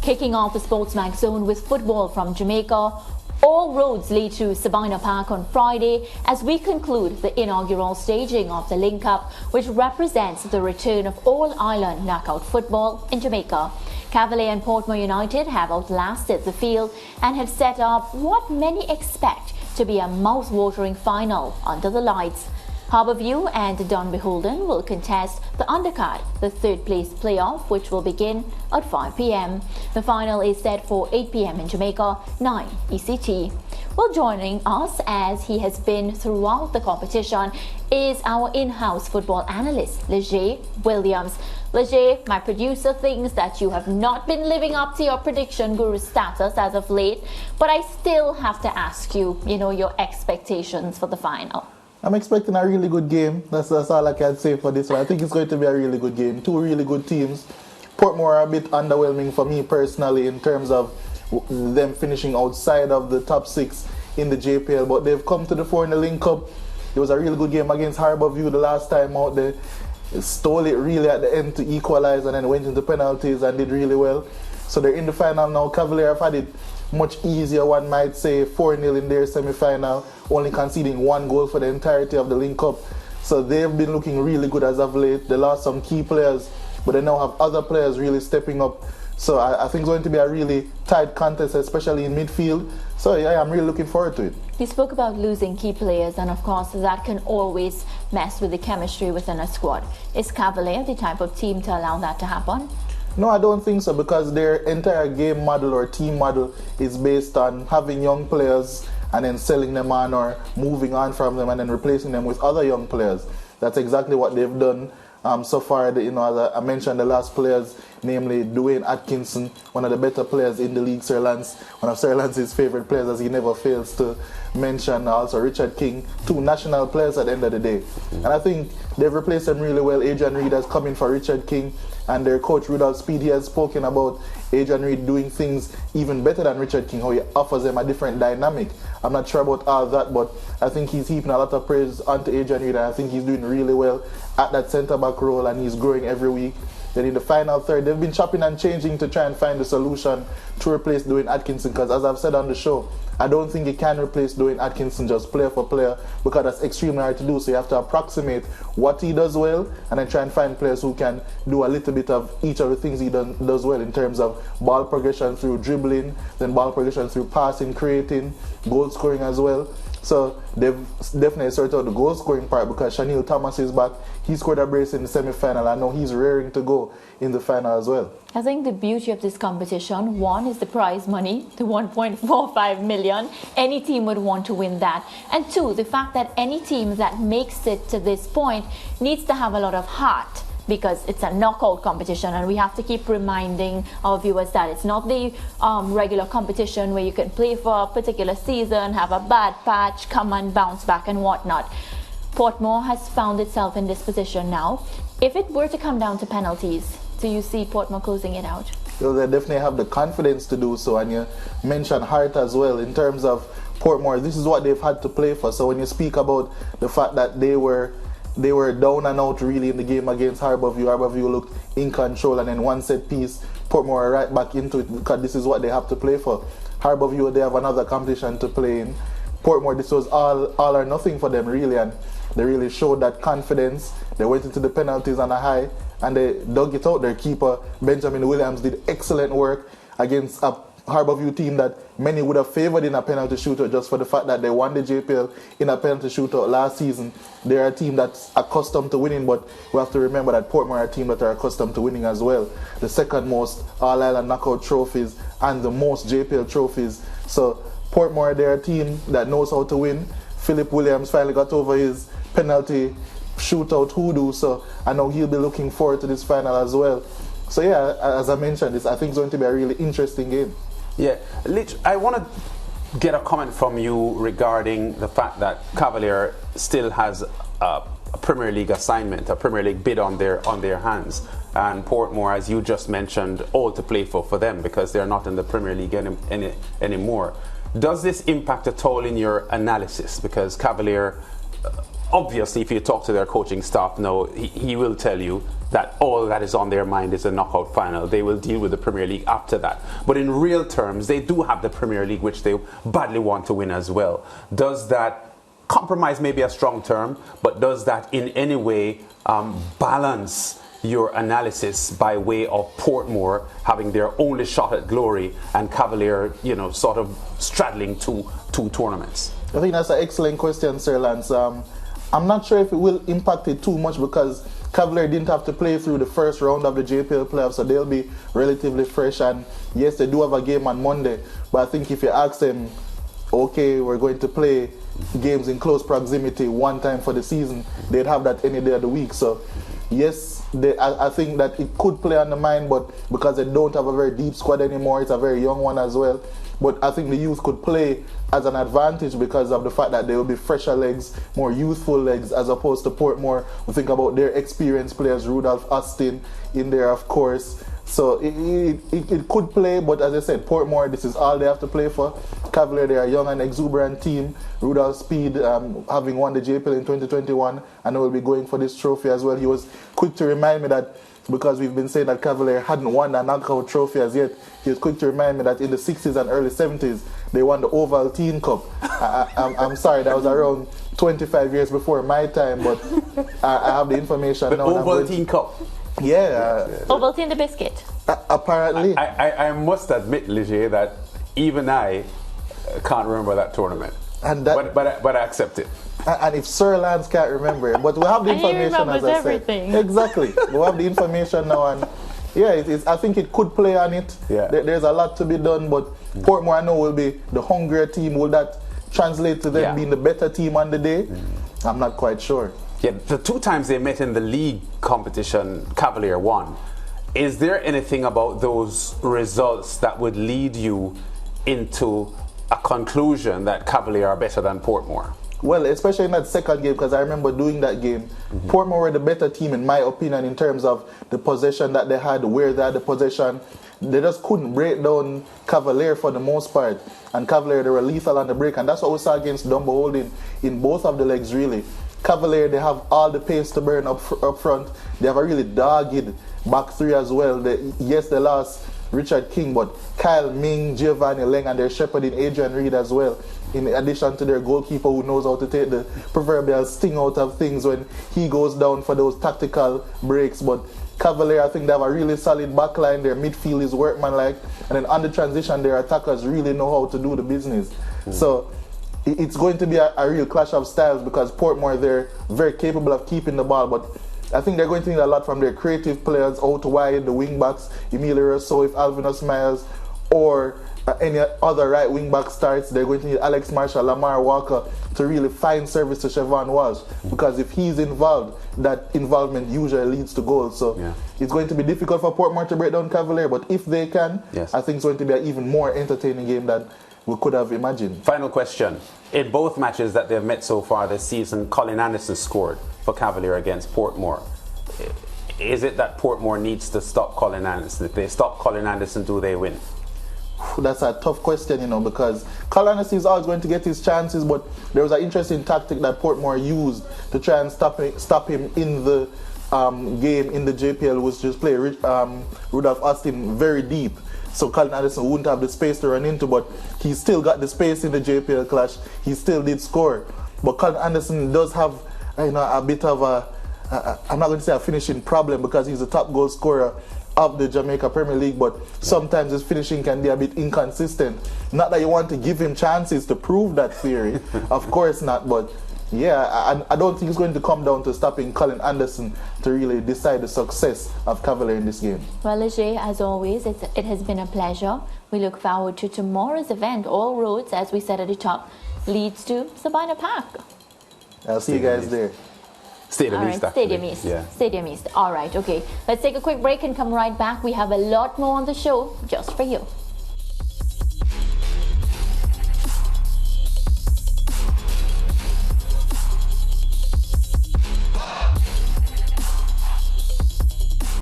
Kicking off the SportsMax zone with football from Jamaica. All roads lead to Sabina Park on Friday as we conclude the inaugural staging of the Lynk Cup, which represents the return of all-island knockout football in Jamaica. Cavalier and Portmore United have outlasted the field and have set up what many expect to be a mouth-watering final under the lights. Harbourview and Don Beholden will contest the undercard, the third place playoff, which will begin at 5 p.m. The final is set for 8 p.m. in Jamaica, 9 ECT. Well, joining us, as he has been throughout the competition, is our in-house football analyst, Leger Williams. Leger, my producer thinks that you have not been living up to your prediction guru status as of late, but I still have to ask you, your expectations for the final. I'm expecting a really good game. That's all I can say for this one. I think it's going to be a really good game. Two really good teams. Portmore are a bit underwhelming for me personally in terms of them finishing outside of the top 6 in the JPL, but they've come to the fore in the Lynk Cup. It was a really good game against Harbourview the last time out. They stole it really at the end to equalize and then went into penalties and did really well. So they're in the final now. Cavalier have had it much easier, one might say, 4-0 in their semi-final, only conceding 1 goal for the entirety of the Lynk Cup. So they've been looking really good as of late. They lost some key players, but they now have other players really stepping up. So I think it's going to be a really tight contest, especially in midfield. So yeah, I'm really looking forward to it. You spoke about losing key players, and of course that can always mess with the chemistry within a squad. Is Cavalier the type of team to allow that to happen? No, I don't think so, because their entire game model or team model is based on having young players and then selling them on or moving on from them and then replacing them with other young players. That's exactly what they've done so far. As I mentioned, the last players, namely Dwayne Atkinson, one of the better players in the league, Sir Lance, one of Sir Lance's favorite players, as he never fails to mention. Also Richard King, 2 national players at the end of the day. And I think they've replaced them really well. Adrian Reid has come in for Richard King, and their coach Rudolph Speed, he has spoken about Adrian Reid doing things even better than Richard King, how he offers them a different dynamic. I'm not sure about all that, but I think he's heaping a lot of praise onto Adrian Reid, and I think he's doing really well at that centre-back role, and he's growing every week. Then in the final third, they've been chopping and changing to try and find a solution to replace Dwayne Atkinson, because as I've said on the show, I don't think you can replace Dwayne Atkinson just player for player, because that's extremely hard to do. So you have to approximate what he does well and then try and find players who can do a little bit of each of the things he does well in terms of ball progression through dribbling, then ball progression through passing, creating, goal scoring as well. So they've definitely sorted out the goal scoring part, because Shanil Thomas is back. He scored a brace in the semi-final. I know he's raring to go in the final as well. I think the beauty of this competition, one, is the prize money, the 1.45 million. Any team would want to win that. And 2, the fact that any team that makes it to this point needs to have a lot of heart, because it's a knockout competition, and we have to keep reminding our viewers that it's not the regular competition where you can play for a particular season, have a bad patch, come and bounce back and whatnot. Portmore has found itself in this position now. If it were to come down to penalties, do you see Portmore closing it out? Well, they definitely have the confidence to do so, and you mentioned heart as well. In terms of Portmore, this is what they've had to play for. So when you speak about the fact that they were down and out really in the game against Harbourview. Harbourview looked in control, and then one set piece, Portmore are right back into it, because this is what they have to play for. Harbourview, they have another competition to play in. Portmore, this was all or nothing for them really, and they really showed that confidence. They went into the penalties on a high, and they dug it out. Their keeper, Benjamin Williams, did excellent work against a Harbourview team that many would have favoured in a penalty shootout, just for the fact that they won the JPL in a penalty shootout last season. They're a team that's accustomed to winning, but we have to remember that Portmore are a team that are accustomed to winning as well. The second most All-Ireland knockout trophies and the most JPL trophies. So Portmore, they're a team that knows how to win. Philip Williams finally got over his penalty shootout hoodoo, so I know he'll be looking forward to this final as well. So yeah, as I mentioned, I think it's going to be a really interesting game. Yeah, Lich, I want to get a comment from you regarding the fact that Cavalier still has a Premier League assignment, a Premier League bid on their hands, and Portmore, as you just mentioned, all to play for them, because they're not in the Premier League anymore. Does this impact at all in your analysis? Because Cavalier obviously, if you talk to their coaching staff now, he will tell you that all that is on their mind is a knockout final. They will deal with the Premier League after that. But in real terms, they do have the Premier League, which they badly want to win as well. Does that compromise, maybe a strong term, but does that in any way balance your analysis by way of Portmore having their only shot at glory and Cavalier, sort of straddling two tournaments? I think that's an excellent question, Sir Lance. I'm not sure if it will impact it too much because Cavalier didn't have to play through the first round of the JPL playoffs, so they'll be relatively fresh. And yes, they do have a game on Monday, but I think if you ask them, okay, we're going to play games in close proximity one time for the season, they'd have that any day of the week. So yes, I think that it could play on the mind, but because they don't have a very deep squad anymore, it's a very young one as well. But I think the youth could play as an advantage because of the fact that there will be fresher legs, more youthful legs, as opposed to Portmore. We think about their experienced players, Rudolph Austin in there, of course. So it could play, but as I said, Portmore, this is all they have to play for. Cavalier, they are a young and exuberant team. Rudolph Speed, having won the JPL in 2021, and will be going for this trophy as well. He was quick to remind me that, because we've been saying that Cavalier hadn't won a knockout trophy as yet, he was quick to remind me that in the 60s and early 70s, they won the Ovaltine Cup. I'm sorry, that was around 25 years before my time, but I have the information now. The Ovaltine Cup? Yeah. Ovaltine the biscuit. Apparently. I must admit, Ligier, that even I can't remember that tournament. And that, but I accept it. And if Sir Lance can't remember it, but we have the information, as I everything. said. Exactly. We have the information now, and yeah, I think it could play on it. Yeah. There's a lot to be done, but Portmore, I know, will be the hungrier team. Will that translate to them being the better team on the day? I'm not quite sure. Yeah, the two times they met in the league competition, Cavalier won. Is there anything about those results that would lead you into a conclusion that Cavalier are better than Portmore? Well, especially in that second game, because I remember doing that game. Portmore were the better team, in my opinion, in terms of the possession that they had, where they had the possession. They just couldn't break down Cavalier for the most part. And Cavalier, they were lethal on the break. And that's what we saw against Dumbo Holding in both of the legs, really. Cavalier, they have all the pace to burn up front. They have a really dogged back three as well. Yes, they lost Richard King, but Kyle Ming, Giovanni Leng, and they're shepherding Adrian Reed as well, in addition to their goalkeeper who knows how to take the proverbial sting out of things when he goes down for those tactical breaks. But Cavalier, I think they have a really solid backline. Their midfield is workmanlike, and then on the transition, their attackers really know how to do the business. So it's going to be a real clash of styles, because Portmore, they're very capable of keeping the ball, but I think they're going to need a lot from their creative players out wide, the wing backs, Emilio Rousseau, if Alvinus Miles, or any other right wing back starts. They're going to need Alex Marshall, Lamar Walker to really find service to Siobhan Walsh, because if he's involved, that involvement usually leads to goals. So it's going to be difficult for Portmore to break down Cavalier, but if they can, I think it's going to be an even more entertaining game than we could have imagined. Final question. In both matches that they've met so far this season, Colin Anderson scored for Cavalier against Portmore. Is it that Portmore needs to stop Colin Anderson? If they stop Colin Anderson, do they win? That's a tough question, because Colin Anderson is always going to get his chances, but there was an interesting tactic that Portmore used to try and stop him in the game in the JPL, was just play Rudolph Austin very deep. So Colin Anderson wouldn't have the space to run into, but he still got the space in the JPL clash. He still did score. But Colin Anderson does have a bit of I'm not going to say a finishing problem, because he's the top goal scorer of the Jamaica Premier League, but sometimes his finishing can be a bit inconsistent. Not that you want to give him chances to prove that theory, of course not, but yeah, I don't think it's going to come down to stopping Colin Anderson to really decide the success of Cavalier in this game. Well, Ajay, as always, it has been a pleasure. We look forward to tomorrow's event. All roads, as we said at the top, leads to Sabina Park. I'll see you guys there. Stadium East, actually. Stadium East. Yeah. Stadium East. All right, okay. Let's take a quick break and come right back. We have a lot more on the show just for you.